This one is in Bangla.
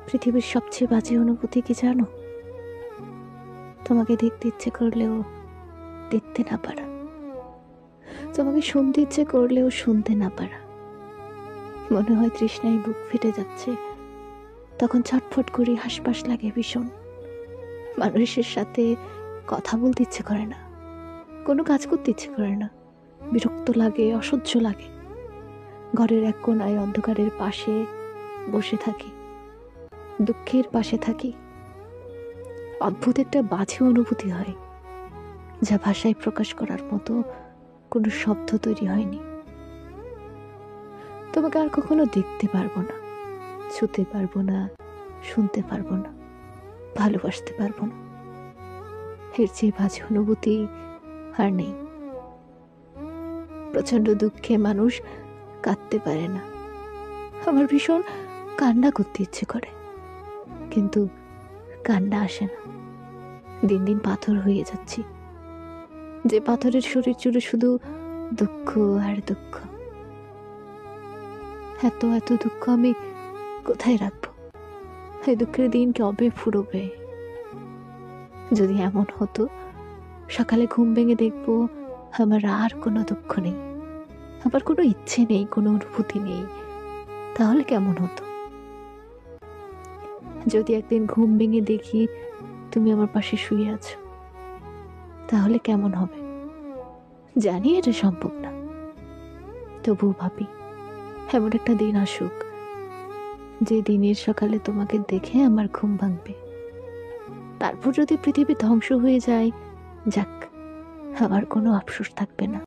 পৃথিবীর সবচেয়ে বাজে অনুভূতি কি জানো? তোমাকে দেখতে ইচ্ছে করলেও দেখতে না পারা, তোমাকে শুনতে ইচ্ছে করলেও শুনতে না পারা। মনে হয় তৃষ্ণায় বুক ফেটে যাচ্ছে, তখন ছটফট করি, হাসপাস লাগে ভীষণ। মানুষের সাথে কথা বলতে ইচ্ছে করে না, কোনো কাজ করতে ইচ্ছে করে না, বিরক্ত লাগে, অসহ্য লাগে। ঘরের এক কোনায় অন্ধকারের পাশে বসে থাকি, দুঃখের পাশে থাকি। অদ্ভুত একটা বাজে অনুভূতি হয়, যা ভাষায় প্রকাশ করার মতো কোনো শব্দ তৈরি হয়নি। তোমাকে আর কখনো দেখতে পারবো না, ছুতে পারবো না, শুনতে পারবো না, ভালোবাসতে পারবো না। এর চেয়ে বাজে অনুভূতি আর নেই। প্রচন্ড দুঃখে মানুষ কাঁদতে পারে না। আমার ভীষণ কান্না করতে ইচ্ছে করে, কিন্তু কান্না আসে না। দিন দিন পাথর হয়ে যাচ্ছি, যে পাথরের শরীর জুড়ে শুধু দুঃখ আর দুঃখ। এত এত দুঃখ আমি কোথায় রাখবো? এই দুঃখের দিন কবে ফুরোবে? যদি এমন হতো সকালে ঘুম ভেঙে দেখবো আমার আর কোনো দুঃখ নেই, আমার কোনো ইচ্ছে নেই, কোনো অনুভূতি নেই, তাহলে কেমন হতো? যদি একদিন ঘুম ভেঙে দেখি তুমি আমার পাশে শুয়ে আছো, তাহলে কেমন হবে? জানি এটা সম্ভব না, তবুও ভাবি এমন একটা দিন আসুক, যে দিনের সকালে তোমাকে দেখে আমার ঘুম ভাঙবে। তারপর যদি পৃথিবী ধ্বংস হয়ে যায়, যাক, আমার কোনো আফসোস থাকবে না।